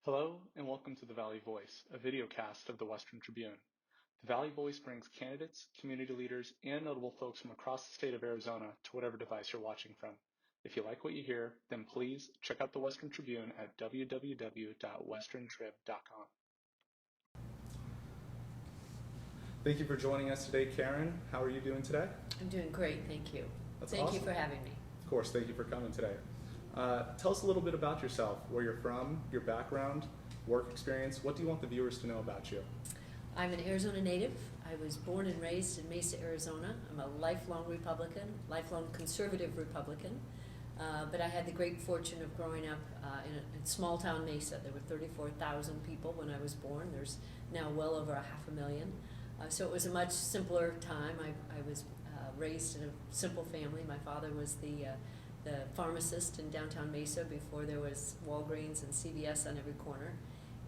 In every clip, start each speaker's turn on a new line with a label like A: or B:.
A: Hello, and welcome to the Valley Voice, a videocast of the Western Tribune. The Valley Voice brings candidates, community leaders, and notable folks from across the state of Arizona to whatever device you're watching from. If you like what you hear, then please check out the Western Tribune at www.westerntrib.com. Thank you for joining us today, Karrin. How are you doing today?
B: I'm doing great, thank you.
A: That's
B: Thank
A: awesome.
B: you for having me.
A: Of course, thank you for coming today. Tell us a little bit about yourself, where you're from, your background, work experience. What do you want the viewers to know about you?
B: I'm an Arizona native. I was born and raised in Mesa, Arizona. I'm a lifelong Republican, lifelong conservative Republican. But I had the great fortune of growing up in small town Mesa. There were 34,000 people when I was born. There's now well over 500,000. So it was a much simpler time. I was raised in a simple family. My father was the pharmacist in downtown Mesa before there was Walgreens and CVS on every corner.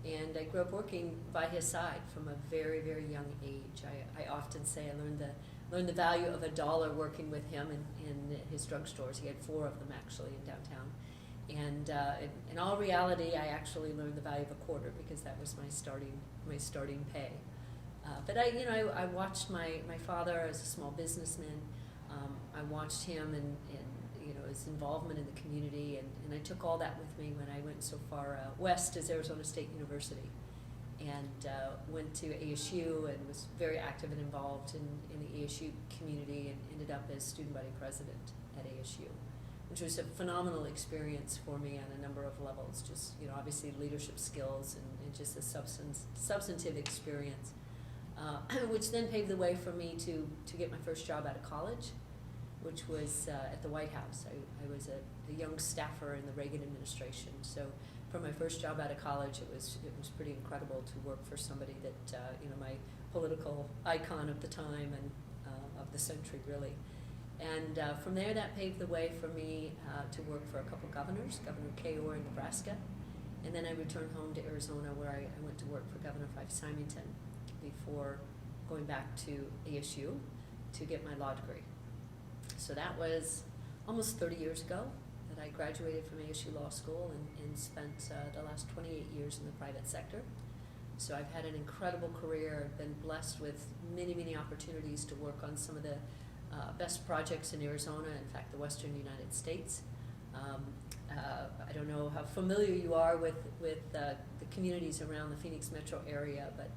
B: And I grew up working by his side from a very, very young age. I often say I learned the value of $1 working with him in his drugstores. He had 4 of them actually in downtown. And in all reality, I actually learned the value of a quarter because that was my starting pay. But I watched my father as a small businessman. I watched him and his involvement in the community, and I took all that with me when I went so far west as Arizona State University, and went to ASU and was very active and involved in the ASU community, and ended up as student body president at ASU, which was a phenomenal experience for me on a number of levels. Just obviously leadership skills and just a substantive experience. Which then paved the way for me to get my first job out of college, which was at the White House. I was a young staffer in the Reagan administration. So from my first job out of college, it was pretty incredible to work for somebody that, my political icon of the time and of the century, really. And from there, that paved the way for me to work for a couple governors, Governor Kayor in Nebraska. And then I returned home to Arizona, where I went to work for Governor Fife Symington before going back to ASU to get my law degree. So that was almost 30 years ago that I graduated from ASU Law School and spent the last 28 years in the private sector. So I've had an incredible career. I've been blessed with many, many opportunities to work on some of the best projects in Arizona, in fact, the Western United States. I don't know how familiar you are with the communities around the Phoenix metro area, but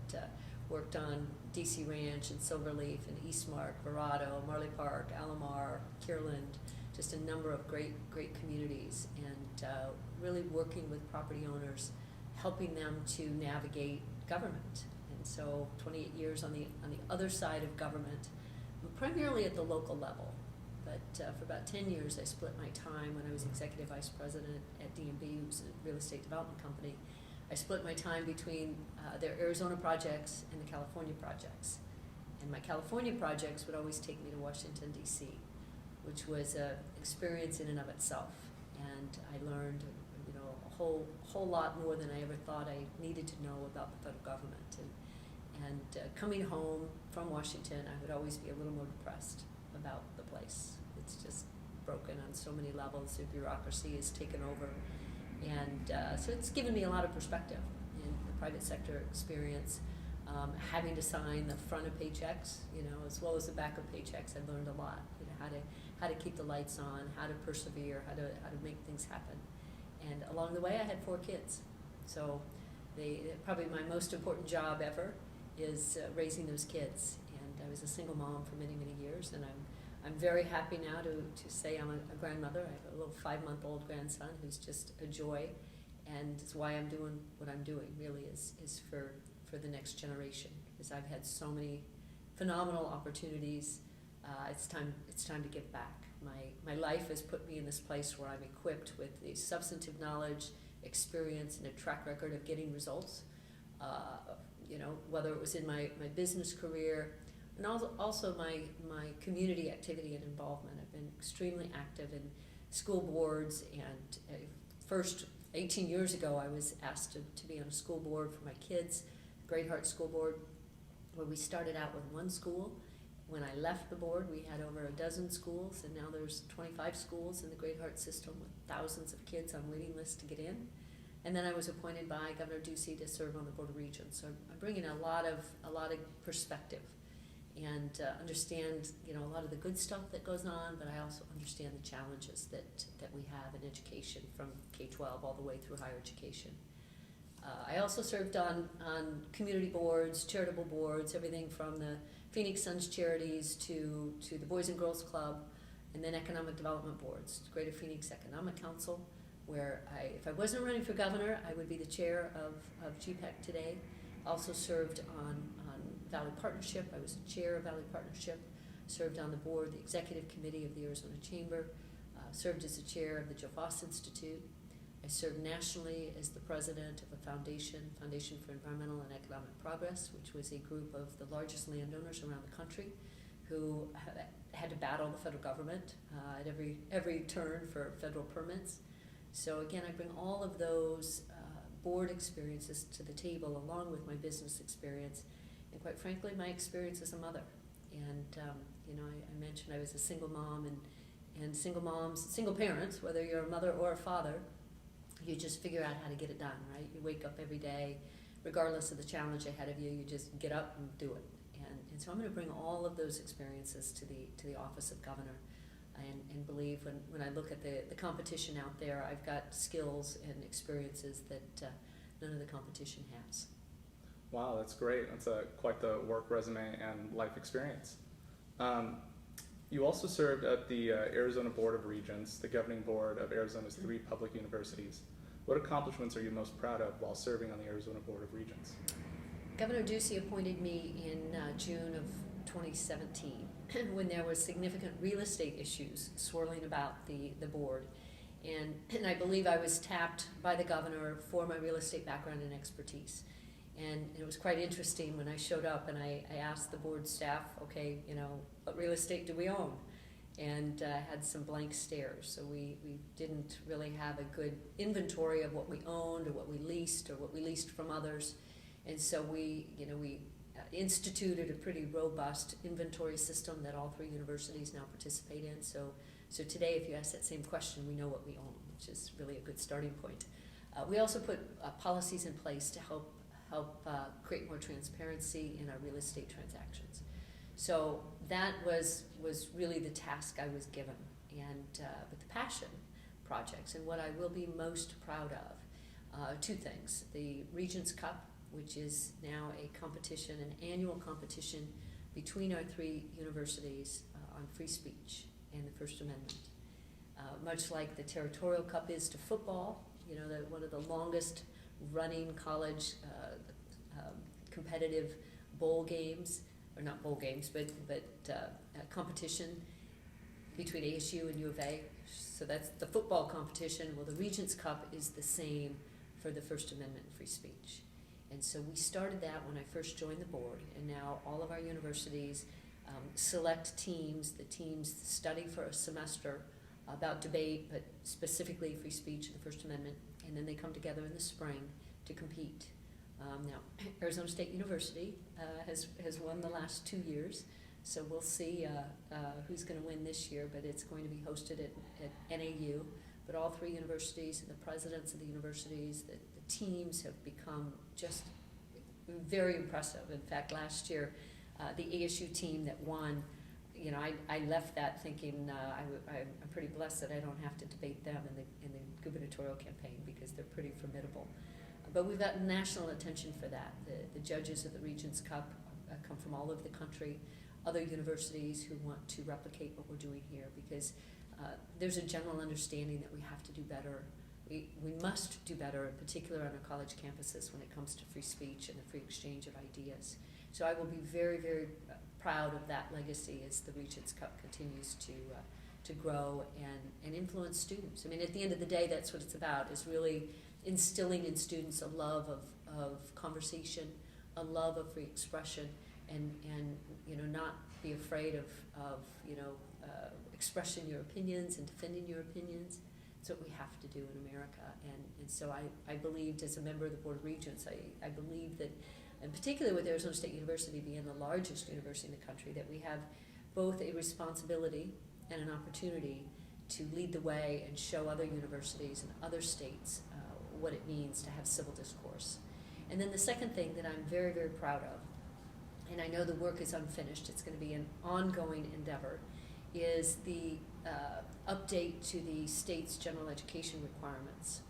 B: worked on DC Ranch and Silverleaf and Eastmark, Verado, Marley Park, Alomar, Kierland, just a number of great communities, and really working with property owners, helping them to navigate government. And so 28 years on the other side of government, primarily at the local level. But for about 10 years, I split my time when I was executive vice president at D&B, which was a real estate development company. I split my time between their Arizona projects and the California projects. And my California projects would always take me to Washington, D.C., which was an experience in and of itself. And I learned a whole lot more than I ever thought I needed to know about the federal government. And coming home from Washington, I would always be a little more depressed about the place. It's just broken on so many levels. The bureaucracy has taken over. And so it's given me a lot of perspective in the private sector experience. Having to sign the front of paychecks, as well as the back of paychecks, I learned a lot. How to keep the lights on, how to persevere, how to make things happen. And along the way, I had 4 kids. So probably my most important job ever is raising those kids. And I was a single mom for many, many years, and I'm very happy now to say I'm a grandmother. I have a little 5-month-old grandson who's just a joy, and it's why I'm doing what I'm doing, really, is for the next generation, because I've had so many phenomenal opportunities. It's time to give back. My life has put me in this place where I'm equipped with the substantive knowledge, experience, and a track record of getting results. Whether it was in my business career, and also my community activity and involvement. I've been extremely active in school boards, and first 18 years ago I was asked to be on a school board for my kids, Great Heart School Board, where we started out with 1 school. When I left the board, we had over a dozen schools, and now there's 25 schools in the Great Heart system with thousands of kids on waiting lists to get in. And then I was appointed by Governor Ducey to serve on the Board of Regents. So I'm bringing a lot of perspective and understand, a lot of the good stuff that goes on, but I also understand the challenges that we have in education from K-12 all the way through higher education. I also served on community boards, charitable boards, everything from the Phoenix Suns Charities to the Boys and Girls Club, and then economic development boards, Greater Phoenix Economic Council, where if I wasn't running for governor, I would be the chair of GPEC today. Also served on Valley Partnership. I was the chair of Valley Partnership, served on the board, the executive committee of the Arizona Chamber, served as the chair of the Joe Foss Institute. I served nationally as the president of a Foundation for Environmental and Economic Progress, which was a group of the largest landowners around the country who had to battle the federal government at every turn for federal permits. So again, I bring all of those board experiences to the table along with my business experience and, quite frankly, my experience as a mother. And I mentioned I was a single mom, and single parents, whether you're a mother or a father, you just figure out how to get it done, right? You wake up every day, regardless of the challenge ahead of you, you just get up and do it. And so I'm going to bring all of those experiences to the office of governor, and believe when I look at the competition out there, I've got skills and experiences that none of the competition has.
A: Wow, that's great. That's quite the work resume and life experience. You also served at the Arizona Board of Regents, the governing board of Arizona's 3 public universities. What accomplishments are you most proud of while serving on the Arizona Board of Regents?
B: Governor Ducey appointed me in June of 2017 when there was significant real estate issues swirling about the board. And I believe I was tapped by the governor for my real estate background and expertise. And it was quite interesting when I showed up and I asked the board staff, okay, what real estate do we own? And had some blank stares. So we didn't really have a good inventory of what we owned or what we leased from others. And so we instituted a pretty robust inventory system that all 3 universities now participate in. So today, if you ask that same question, we know what we own, which is really a good starting point. We also put policies in place to help create more transparency in our real estate transactions. So that was really the task I was given, and with the passion projects. And what I will be most proud of, 2 things: the Regents Cup, which is now a competition, an annual competition between our 3 universities on free speech and the First Amendment. Much like the Territorial Cup is to football, one of the longest running college competitive bowl games, or not bowl games, but competition between ASU and U of A. So that's the football competition. Well, the Regents Cup is the same for the First Amendment and free speech. And so we started that when I first joined the board, and now all of our universities select teams. The teams study for a semester about debate, but specifically free speech and the First Amendment, and then they come together in the spring to compete. Now, Arizona State University has won the last 2 years, so we'll see who's going to win this year, but it's going to be hosted at NAU. But all 3 universities and the presidents of the universities, the teams have become just very impressive. In fact, last year, the ASU team that won, I left that thinking I'm pretty blessed that I don't have to debate them in the gubernatorial campaign, because they're pretty formidable. But we've gotten national attention for that. The judges of the Regents Cup come from all over the country, other universities who want to replicate what we're doing here, because there's a general understanding that we have to do better. We must do better, in particular on our college campuses, when it comes to free speech and the free exchange of ideas. So I will be very, very proud of that legacy as the Regents Cup continues to grow and influence students. I mean, at the end of the day, that's what it's about, is really instilling in students a love of conversation, a love of free expression, and not be afraid of expressing your opinions and defending your opinions. It's what we have to do in America. And so I believed, as a member of the Board of Regents, I believe that, and particularly with Arizona State University being the largest university in the country, that we have both a responsibility and an opportunity to lead the way and show other universities and other states what it means to have civil discourse. And then the second thing that I'm very, very proud of, and I know the work is unfinished, it's going to be an ongoing endeavor, is the update to the state's general education requirements.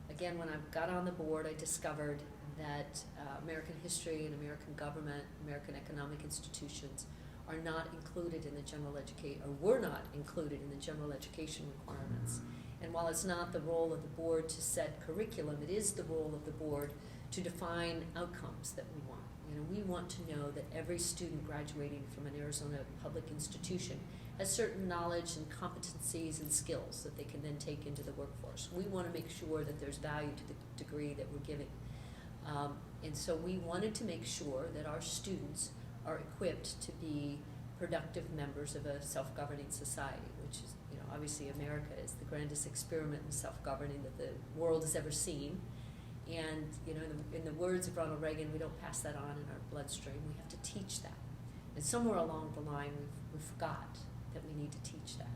B: Again, when I got on the board, I discovered that American history and American government, American economic institutions are not included in the general education, or were not included in the general education requirements. And while it's not the role of the board to set curriculum, it is the role of the board to define outcomes that we want. You know, we want to know that every student graduating from an Arizona public institution has certain knowledge and competencies and skills that they can then take into the workforce. We want to make sure that there's value to the degree that we're giving. And so we wanted to make sure that our students are equipped to be productive members of a self-governing society, which is, you know, obviously America is the grandest experiment in self-governing that the world has ever seen. And, you know, in the words of Ronald Reagan, we don't pass that on in our bloodstream. We have to teach that. And somewhere along the line, we forgot that we need to teach that.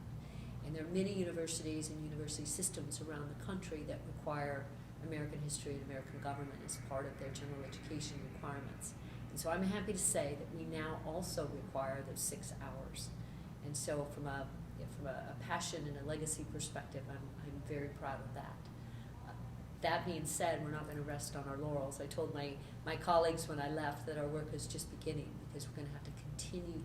B: And there are many universities and university systems around the country that require American history and American government as part of their general education requirements. And so I'm happy to say that we now also require those 6 hours. And so from a passion and a legacy perspective, I'm very proud of that. That being said, we're not going to rest on our laurels. I told my colleagues when I left that our work is just beginning, because we're going to have to continue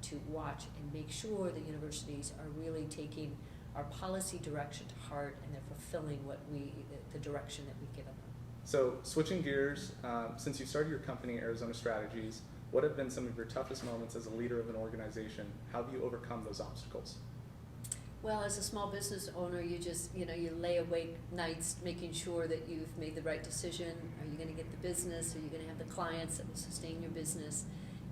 B: to watch and make sure that universities are really taking our policy direction to heart, and they're fulfilling the direction that we've given them.
A: So switching gears, since you started your company, Arizona Strategies, what have been some of your toughest moments as a leader of an organization? How have you overcome those obstacles?
B: Well, as a small business owner, you just, you know, you lay awake nights making sure that you've made the right decision. Are you going to get the business? Are you going to have the clients that will sustain your business?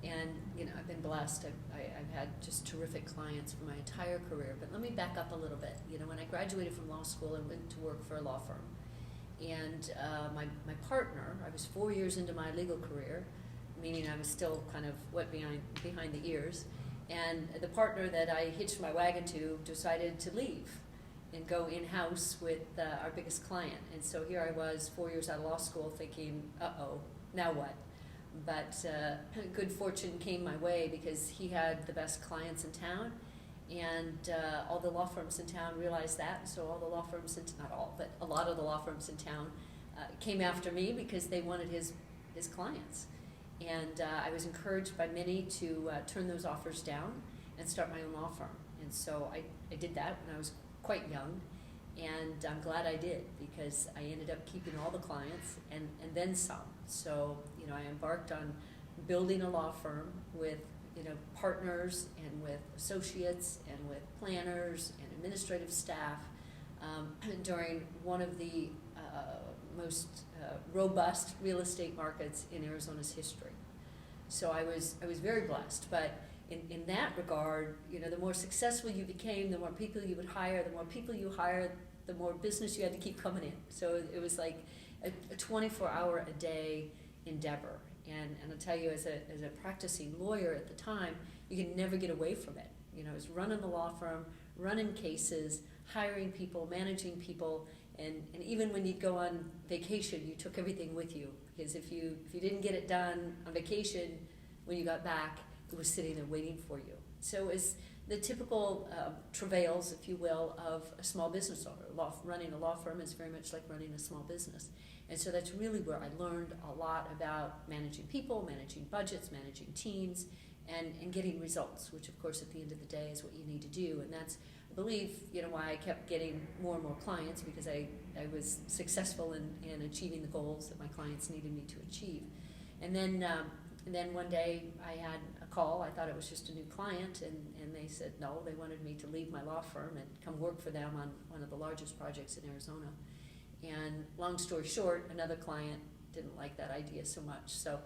B: And, you know, I've been blessed. I've had just terrific clients for my entire career. But let me back up a little bit. You know, when I graduated from law school, I went to work for a law firm. And my partner, I was 4 years into my legal career, meaning I was still kind of wet behind the ears. And the partner that I hitched my wagon to decided to leave and go in-house with our biggest client. And so here I was, 4 years out of law school, thinking, uh-oh, now what? But good fortune came my way, because he had the best clients in town, and all the law firms in town realized that. So all the law firms, not all, but a lot of the law firms in town came after me because they wanted his clients. And I was encouraged by many to turn those offers down and start my own law firm. And so I did that when I was quite young, and I'm glad I did, because I ended up keeping all the clients and then some. So, you know, I embarked on building a law firm with, you know, partners and with associates and with planners and administrative staff during one of the most robust real estate markets in Arizona's history. So I was very blessed. But in that regard, you know, the more successful you became, the more people you would hire. The more people you hired, the more business you had to keep coming in. So it was like a 24-hour-a-day endeavor. And I'll tell you, as a practicing lawyer at the time, you could never get away from it. You know, I was running the law firm, running cases, hiring people, managing people, and even when you'd go on vacation, you took everything with you, because if you didn't get it done on vacation, when you got back, it was sitting there waiting for you. So it's the typical travails, if you will, of a small business owner. Running a law firm is very much like running a small business. And so that's really where I learned a lot about managing people, managing budgets, managing teams, and getting results, which of course at the end of the day is what you need to do. And that's, I believe, you know, why I kept getting more and more clients, because I was successful in achieving the goals that my clients needed me to achieve. And then one day I had a call. I thought it was just a new client, and they said no, they wanted me to leave my law firm and come work for them on one of the largest projects in Arizona. And long story short, another client didn't like that idea so much, so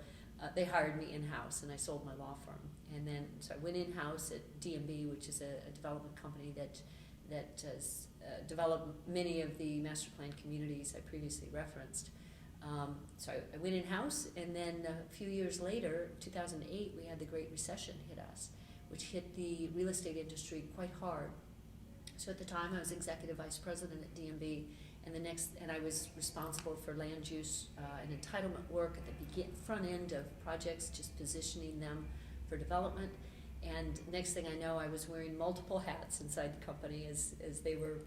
B: they hired me in-house, and I sold my law firm. And then so I went in-house at DMB, which is a development company that has developed many of the master plan communities I previously referenced. So I went in-house, and then a few years later, 2008, we had the Great Recession hit us, which hit the real estate industry quite hard. So at the time, I was executive vice president at DMB, And I was responsible for land use and entitlement work at the front end of projects, just positioning them for development. And next thing I know, I was wearing multiple hats inside the company as they were,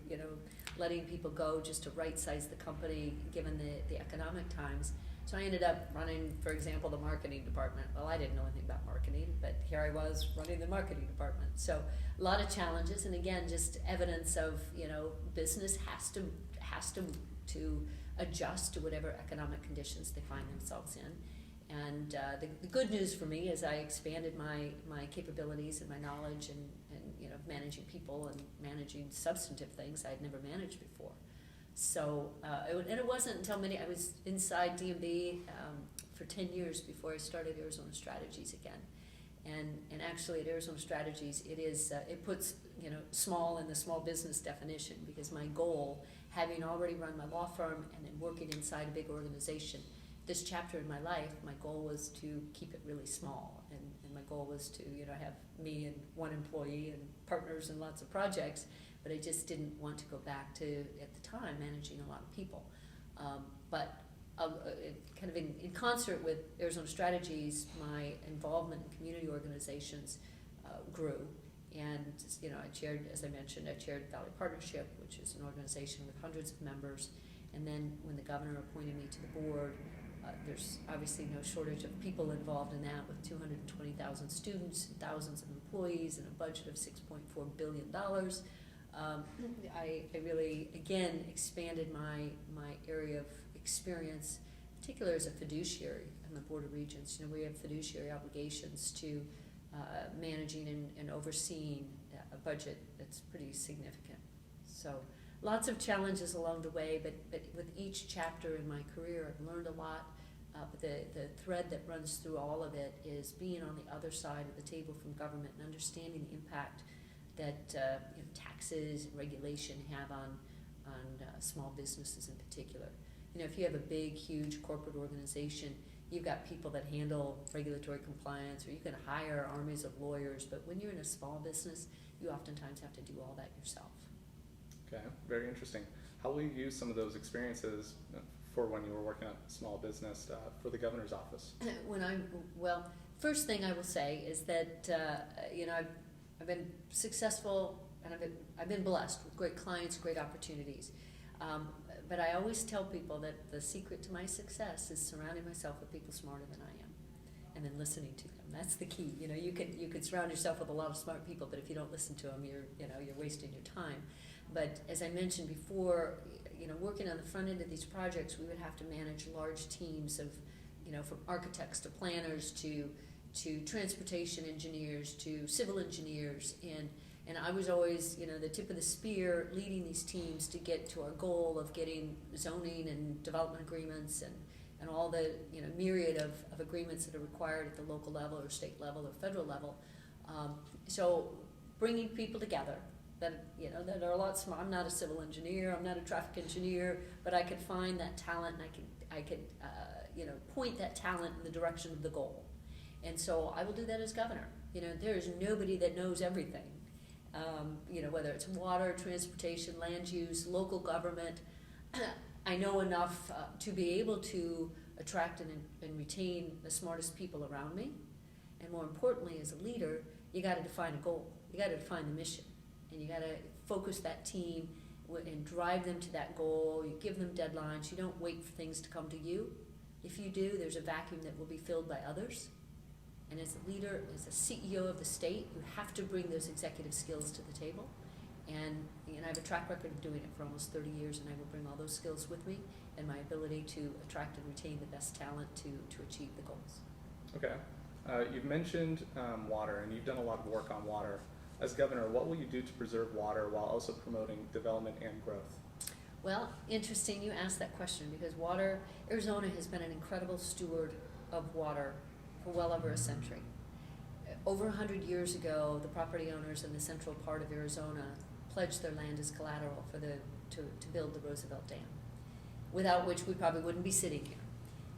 B: letting people go just to right-size the company given the economic times. So I ended up running, for example, the marketing department. Well, I didn't know anything about marketing, but here I was running the marketing department. So a lot of challenges, and again, just evidence of, business has to adjust to whatever economic conditions they find themselves in. And the good news for me is I expanded my capabilities and my knowledge and managing people and managing substantive things I'd never managed before. So, and it wasn't until I was inside DMV for 10 years before I started Arizona Strategies again. And actually at Arizona Strategies, it puts, small in the small business definition, because my goal, having already run my law firm and then working inside a big organization, this chapter in my life, my goal was to keep it really small. And my goal was to, have me and one employee and partners and lots of projects. But I just didn't want to go back to, at the time, managing a lot of people. But kind of in concert with Arizona Strategies, my involvement in community organizations grew. And, I chaired, as I mentioned, Valley Partnership, which is an organization with hundreds of members. And then when the governor appointed me to the board, there's obviously no shortage of people involved in that, with 220,000 students, thousands of employees, and a budget of $6.4 billion. I really, again, expanded my area of experience, particularly as a fiduciary on the Board of Regents. We have fiduciary obligations to managing and overseeing a budget that's pretty significant. So lots of challenges along the way, but with each chapter in my career, I've learned a lot. But the thread that runs through all of it is being on the other side of the table from government and understanding the impact that taxes and regulation have on small businesses in particular. If you have a big, huge corporate organization, you've got people that handle regulatory compliance, or you can hire armies of lawyers. But when you're in a small business, you oftentimes have to do all that yourself.
A: Okay, very interesting. How will you use some of those experiences for when you were working at a small business for the governor's office?
B: First thing I will say is that I've been successful, and I've been blessed with great clients, great opportunities. But I always tell people that the secret to my success is surrounding myself with people smarter than I am, and then listening to them. That's the key. You could surround yourself with a lot of smart people, but if you don't listen to them, you're wasting your time. But as I mentioned before, working on the front end of these projects, we would have to manage large teams of, from architects to planners to transportation engineers to civil engineers, and I was always, the tip of the spear, leading these teams to get to our goal of getting zoning and development agreements and all the myriad of agreements that are required at the local level or state level or federal level. So bringing people together that are a lot smart. I'm not a civil engineer, I'm not a traffic engineer, but I could find that talent, and I could point that talent in the direction of the goal. And so I will do that as governor. There is nobody that knows everything. Whether it's water, transportation, land use, local government, I know enough to be able to attract and retain the smartest people around me. And more importantly, as a leader, you got to define a goal. You got to define the mission. And you got to focus that team and drive them to that goal. You give them deadlines. You don't wait for things to come to you. If you do, there's a vacuum that will be filled by others. And as a leader, as a CEO of the state, you have to bring those executive skills to the table. And I have a track record of doing it for almost 30 years, and I will bring all those skills with me and my ability to attract and retain the best talent to achieve the goals.
A: Okay. You've mentioned water, and you've done a lot of work on water. As governor, what will you do to preserve water while also promoting development and growth?
B: Well, interesting you asked that question, because Arizona has been an incredible steward of water for well over a century. Over 100 years ago, the property owners in the central part of Arizona pledged their land as collateral to build the Roosevelt Dam, without which we probably wouldn't be sitting here.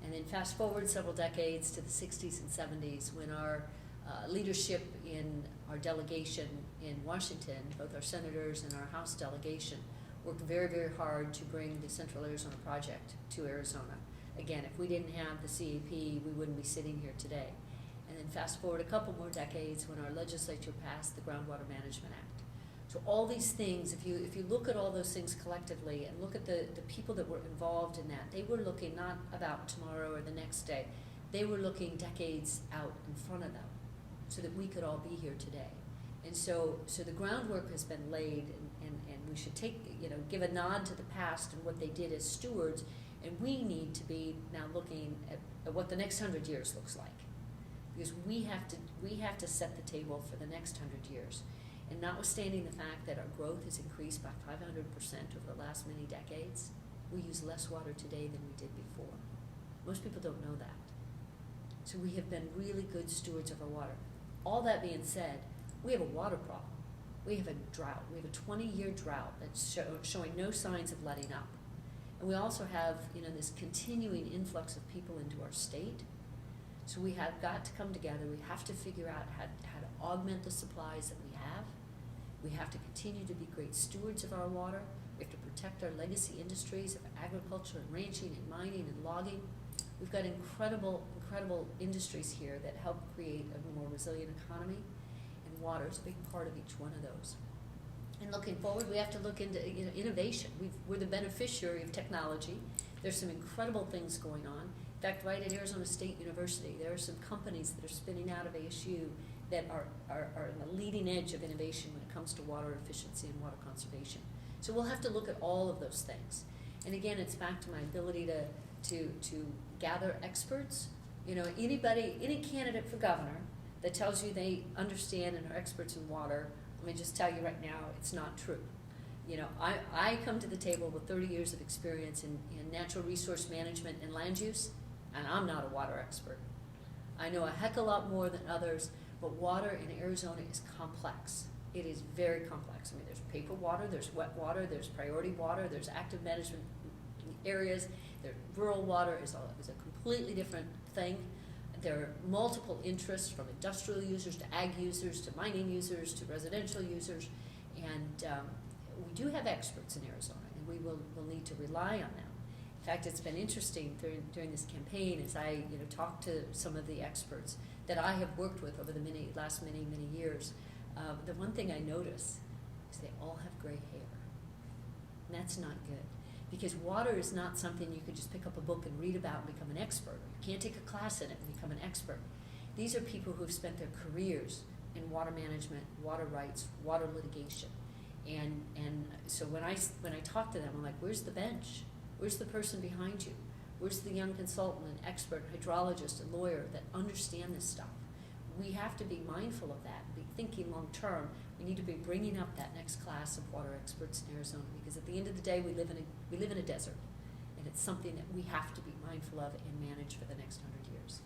B: And then fast forward several decades to the 60s and 70s, when our leadership in our delegation in Washington, both our senators and our House delegation, worked very, very hard to bring the Central Arizona Project to Arizona. Again, if we didn't have the CAP, we wouldn't be sitting here today. And then fast forward a couple more decades when our legislature passed the Groundwater Management Act. So all these things, if you look at all those things collectively and look at the people that were involved in that, they were looking not about tomorrow or the next day. They were looking decades out in front of them so that we could all be here today. And so the groundwork has been laid, and we should give a nod to the past and what they did as stewards, and we need to be now looking at what the next 100 years looks like. Because we have to set the table for the next 100 years. And notwithstanding the fact that our growth has increased by 500% over the last many decades, we use less water today than we did before. Most people don't know that. So we have been really good stewards of our water. All that being said, we have a water problem. We have a drought. We have a 20-year drought that's showing no signs of letting up. And we also have this continuing influx of people into our state. So we have got to come together. We have to figure out how to augment the supplies that we have. We have to continue to be great stewards of our water. We have to protect our legacy industries of agriculture and ranching and mining and logging. We've got incredible industries here that help create a more resilient economy, and water is a big part of each one of those. And looking forward, we have to look into innovation. We're the beneficiary of technology. There's some incredible things going on. In fact, right at Arizona State University, there are some companies that are spinning out of ASU that are in the leading edge of innovation when it comes to water efficiency and water conservation. So we'll have to look at all of those things. And again, it's back to my ability to gather experts. Any candidate for governor that tells you they understand and are experts in water, let me just tell you right now, it's not true. I come to the table with 30 years of experience in natural resource management and land use, and I'm not a water expert. I know a heck of a lot more than others, but water in Arizona is complex. It is very complex. I mean, there's paper water, there's wet water, there's priority water, there's active management areas, there's rural water is a completely different thing. There are multiple interests, from industrial users to ag users to mining users to residential users, and we do have experts in Arizona, and we'll need to rely on them. In fact, it's been interesting during this campaign as I talked to some of the experts that I have worked with over the last many years. The one thing I notice is they all have gray hair, and that's not good. Because water is not something you could just pick up a book and read about and become an expert. You can't take a class in it and become an expert. These are people who have spent their careers in water management, water rights, water litigation. And so when I talk to them, I'm like, where's the bench? Where's the person behind you? Where's the young consultant and expert, hydrologist and lawyer that understand this stuff? We have to be mindful of that, be thinking long term. We need to be bringing up that next class of water experts in Arizona, because at the end of the day, we live in a desert, and it's something that we have to be mindful of and manage for the next 100 years.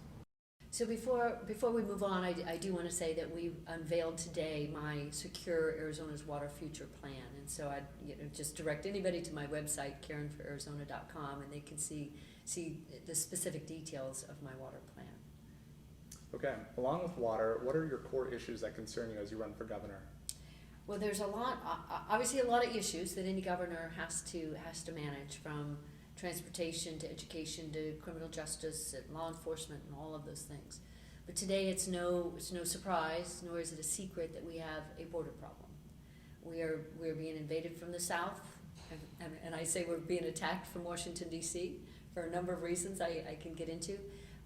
B: So before we move on, I do want to say that we unveiled today my Secure Arizona's Water Future Plan, and so I just direct anybody to my website, KarrinForArizona.com, and they can see the specific details of my water plan.
A: Okay, along with water, what are your core issues that concern you as you run for governor?
B: Well, there's obviously a lot of issues that any governor has to manage, from transportation to education to criminal justice and law enforcement and all of those things. But today it's no surprise, nor is it a secret, that we have a border problem. We're being invaded from the south, and I say we're being attacked from Washington, D.C. for a number of reasons I can get into.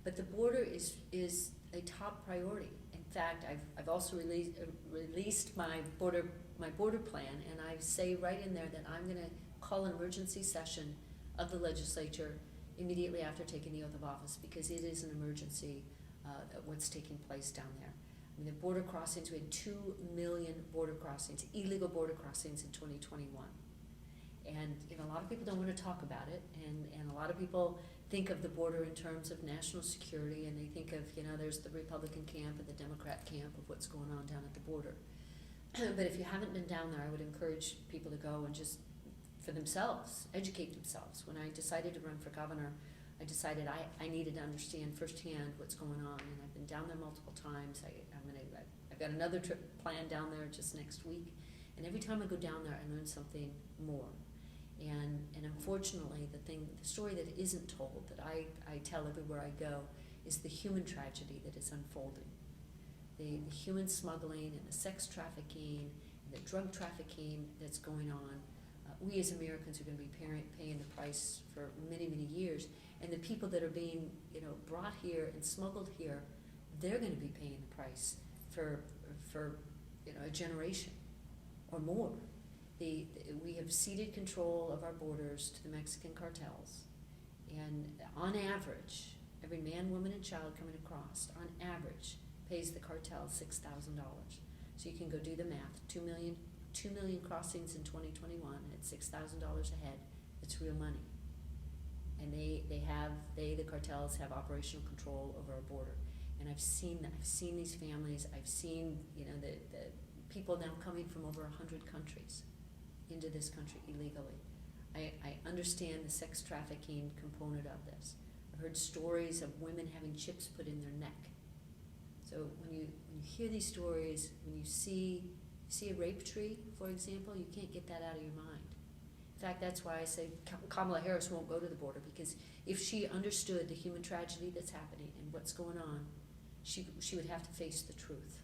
B: But the border is a top priority. In fact, I've also released my border plan, and I say right in there that I'm going to call an emergency session of the legislature immediately after taking the oath of office, because it is an emergency what's taking place down there. I mean, the border crossings, we had 2 million border crossings, illegal border crossings in 2021. And a lot of people don't want to talk about it, and a lot of people think of the border in terms of national security, and they think of, there's the Republican camp and the Democrat camp of what's going on down at the border. But if you haven't been down there, I would encourage people to go and just, for themselves, educate themselves. When I decided to run for governor, I decided I needed to understand firsthand what's going on, and I've been down there multiple times. I've got another trip planned down there just next week, and every time I go down there, I learn something more. And unfortunately, the story that isn't told, that I tell everywhere I go, is the human tragedy that is unfolding. The human smuggling and the sex trafficking and the drug trafficking that's going on. We as Americans are going to be paying the price for many, many years. And the people that are being, brought here and smuggled here, they're going to be paying the price for a generation or more. We have ceded control of our borders to the Mexican cartels, and on average, every man, woman, and child coming across, on average, pays the cartel $6,000. So you can go do the math. 2 million crossings in 2021 at $6,000 a head. It's real money. And the cartels have operational control over our border. And I've seen that. I've seen these families. I've seen, the people now coming from over 100 countries into this country illegally. I understand the sex trafficking component of this. I've heard stories of women having chips put in their neck. So when you hear these stories, when you see a rape tree, for example, you can't get that out of your mind. In fact, that's why I say Kamala Harris won't go to the border, because if she understood the human tragedy that's happening and what's going on, she would have to face the truth.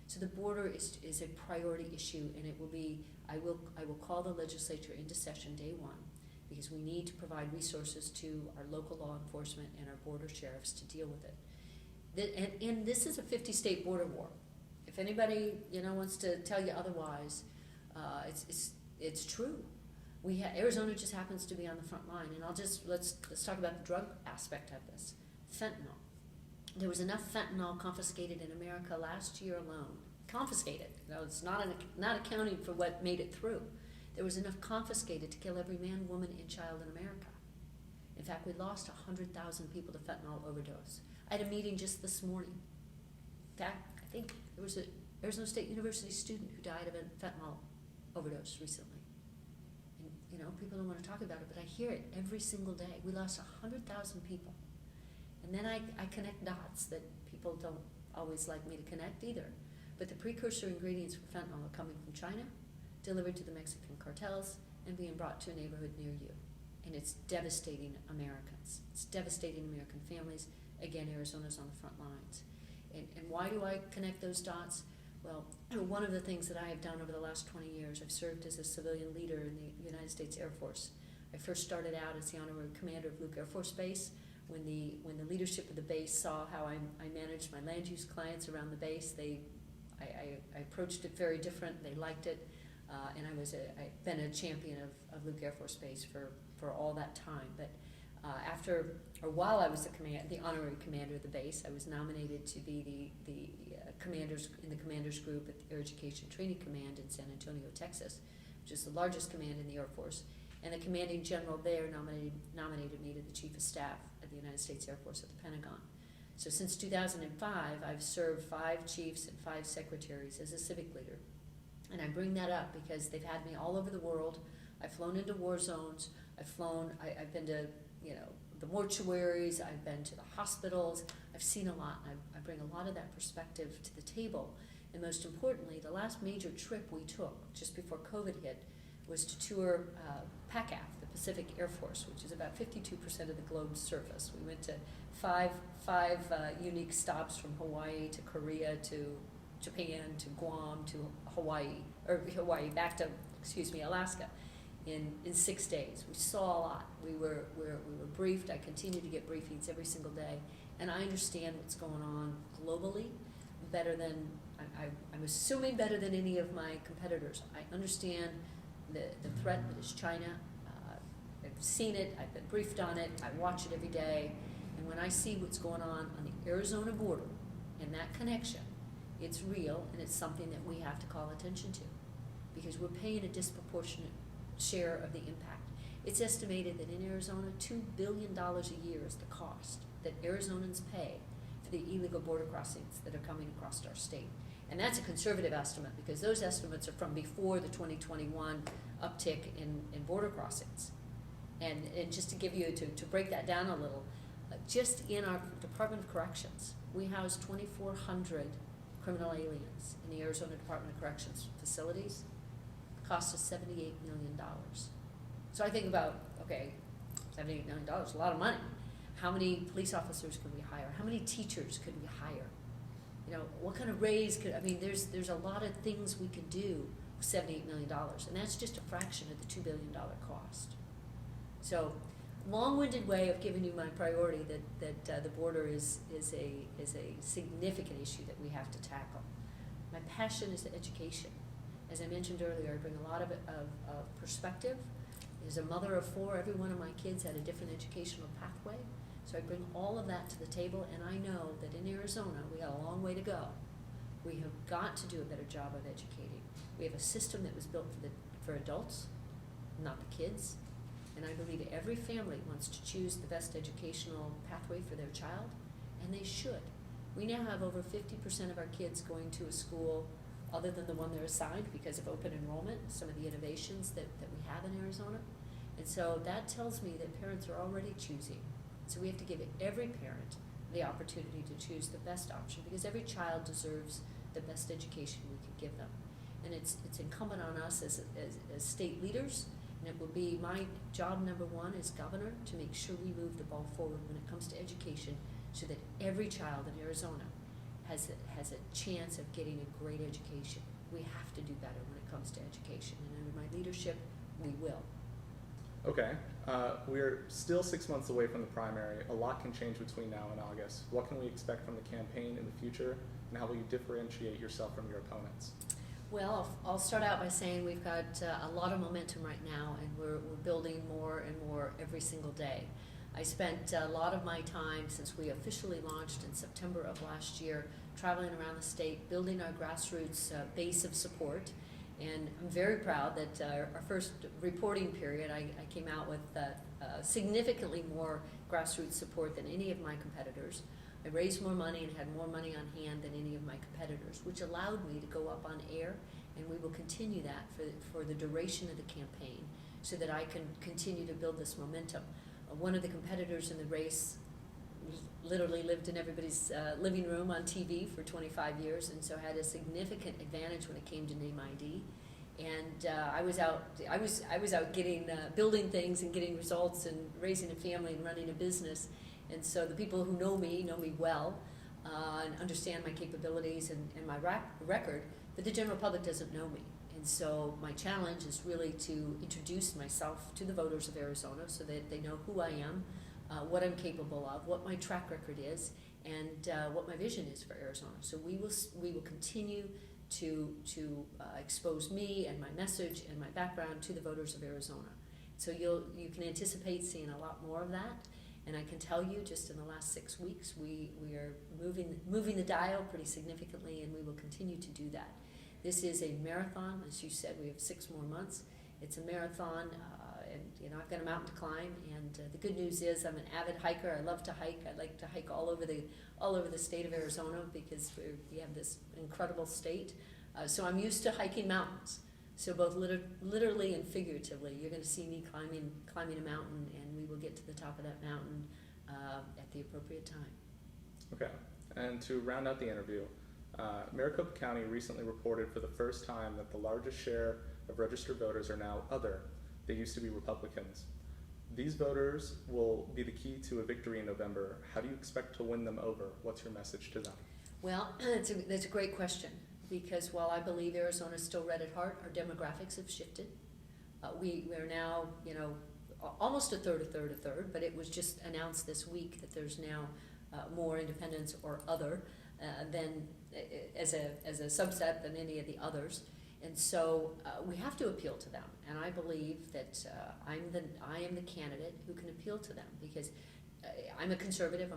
B: So the border is a priority issue, and it will be. I will call the legislature into session day one, because we need to provide resources to our local law enforcement and our border sheriffs to deal with it. And this is a 50-state border war. If anybody wants to tell you otherwise, it's true. Arizona just happens to be on the front line, and let's talk about the drug aspect of this. Fentanyl. There was enough fentanyl confiscated in America last year alone. Confiscated. It's not accounting for what made it through. There was enough confiscated to kill every man, woman, and child in America. In fact, we lost 100,000 people to fentanyl overdose. I had a meeting just this morning. In fact, I think there was an Arizona State University student who died of a fentanyl overdose recently. And people don't want to talk about it, but I hear it every single day. We lost 100,000 people. And then I connect dots that people don't always like me to connect either. But the precursor ingredients for fentanyl are coming from China, delivered to the Mexican cartels, and being brought to a neighborhood near you. And it's devastating Americans. It's devastating American families. Again, Arizona's on the front lines. And why do I connect those dots? Well, one of the things that I have done over the last 20 years, I've served as a civilian leader in the United States Air Force. I first started out as the honorary commander of Luke Air Force Base. When the leadership of the base saw how I managed my land use clients around the base, I approached it very different. They liked it, and I've been a champion of Luke Air Force Base for all that time. But while I was the honorary commander of the base, I was nominated to be the commanders in the commanders group at the Air Education Training Command in San Antonio, Texas, which is the largest command in the Air Force. And the commanding general there nominated me to the chief of staff of the United States Air Force at the Pentagon. So since 2005, I've served 5 chiefs and 5 secretaries as a civic leader. And I bring that up because they've had me all over the world. I've flown into war zones. I've been to, the mortuaries. I've been to the hospitals. I've seen a lot. And I bring a lot of that perspective to the table. And most importantly, the last major trip we took just before COVID hit was to tour PACAF, the Pacific Air Force, which is about 52% of the globe's surface. We went to five unique stops from Hawaii to Korea to Japan to Guam to Hawaii back to Alaska in 6 days. We saw a lot. We were briefed. I continue to get briefings every single day, and I understand what's going on globally better than I'm assuming better than any of my competitors. I understand the threat that is China. I've seen it. I've been briefed on it. I watch it every day. And when I see what's going on the Arizona border and that connection, it's real, and it's something that we have to call attention to, because we're paying a disproportionate share of the impact. It's estimated that in Arizona, $2 billion a year is the cost that Arizonans pay for the illegal border crossings that are coming across our state. And that's a conservative estimate, because those estimates are from before the 2021 uptick in border crossings. And just to give you, to break that down a little, just in our Department of Corrections, we house 2,400 criminal aliens in the Arizona Department of Corrections facilities. It costs us $78 million. So I think about, okay, $78 million, a lot of money. How many police officers could we hire? How many teachers could we hire? You know, what kind of raise could, I mean, there's a lot of things we could do with $78 million, and that's just a fraction of the $2 billion cost. So, long-winded way of giving you my priority that the border is a significant issue that we have to tackle. My passion is education. As I mentioned earlier, I bring a lot of perspective. As a mother of 4, every one of my kids had a different educational pathway. So I bring all of that to the table, and I know that in Arizona, we got a long way to go. We have got to do a better job of educating. We have a system that was built for adults, not the kids. And I believe every family wants to choose the best educational pathway for their child, and they should. We now have over 50% of our kids going to a school other than the one they're assigned because of open enrollment, some of the innovations that we have in Arizona. And so that tells me that parents are already choosing. So we have to give every parent the opportunity to choose the best option, because every child deserves the best education we can give them. And it's incumbent on us as state leaders, and it will be my job number 1 as governor to make sure we move the ball forward when it comes to education, so that every child in Arizona has a chance of getting a great education. We have to do better when it comes to education, and under my leadership, we will.
A: Okay, we're still 6 months away from the primary. A lot can change between now and August. What can we expect from the campaign in the future, and how will you differentiate yourself from your opponents?
B: Well, I'll start out by saying we've got a lot of momentum right now, and we're building more and more every single day. I spent a lot of my time since we officially launched in September of last year traveling around the state, building our grassroots base of support. And I'm very proud that our first reporting period, I came out with significantly more grassroots support than any of my competitors. I raised more money and had more money on hand than any of my competitors, which allowed me to go up on air, and we will continue that for the duration of the campaign so that I can continue to build this momentum. One of the competitors in the race literally lived in everybody's living room on TV for 25 years, and so had a significant advantage when it came to name ID. And I was out getting building things and getting results and raising a family and running a business. And so the people who know me well and understand my capabilities and my record, but the general public doesn't know me. And so my challenge is really to introduce myself to the voters of Arizona so that they know who I am, what I'm capable of, what my track record is, and what my vision is for Arizona. So we will continue to expose me and my message and my background to the voters of Arizona. So you can anticipate seeing a lot more of that. And I can tell you, just in the last 6 weeks, we are moving the dial pretty significantly, and we will continue to do that. This is a marathon. As you said, we have 6 more months. It's a marathon, and I've got a mountain to climb. And the good news is, I'm an avid hiker. I love to hike. I like to hike all over the state of Arizona because we have this incredible state. So I'm used to hiking mountains. So both literally and figuratively, you're going to see me climbing a mountain, and we will get to the top of that mountain at the appropriate time.
A: Okay, and to round out the interview, Maricopa County recently reported for the first time that the largest share of registered voters are now other. They used to be Republicans. These voters will be the key to a victory in November. How do you expect to win them over? What's your message to them?
B: Well, that's a great question, because while I believe Arizona is still red at heart, our demographics have shifted. We're now, almost a third, but it was just announced this week that there's now more independents or other than as a subset than any of the others. And so we have to appeal to them, and I believe that I am the candidate who can appeal to them, because I'm a conservative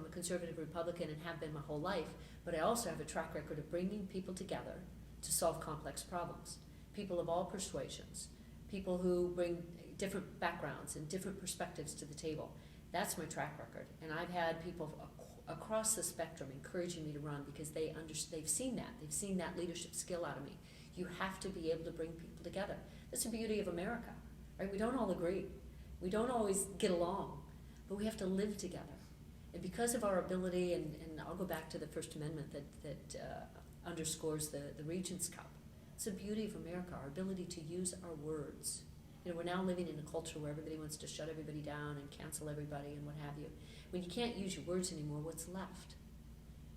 B: Republican, and have been my whole life, but I also have a track record of bringing people together to solve complex problems. People of all persuasions, people who bring different backgrounds and different perspectives to the table. That's my track record, and I've had people across the spectrum encouraging me to run because they've seen that leadership skill out of me. You have to be able to bring people together. That's the beauty of America, right? We don't all agree. We don't always get along, but we have to live together. And because of our ability, and I'll go back to the First Amendment that underscores the Regents' Cup. It's the beauty of America, our ability to use our words You know, we're now living in a culture where everybody wants to shut everybody down and cancel everybody and what have you. When you can't use your words anymore, what's left?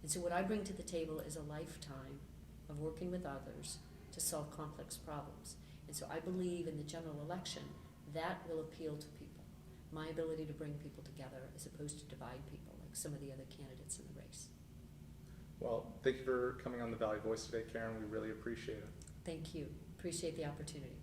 B: And so what I bring to the table is a lifetime of working with others to solve complex problems. And so I believe in the general election, that will appeal to people. My ability to bring people together as opposed to divide people like some of the other candidates in the race.
A: Well, thank you for coming on the Valley Voice today, Karrin. We really appreciate it.
B: Thank you. Appreciate the opportunity.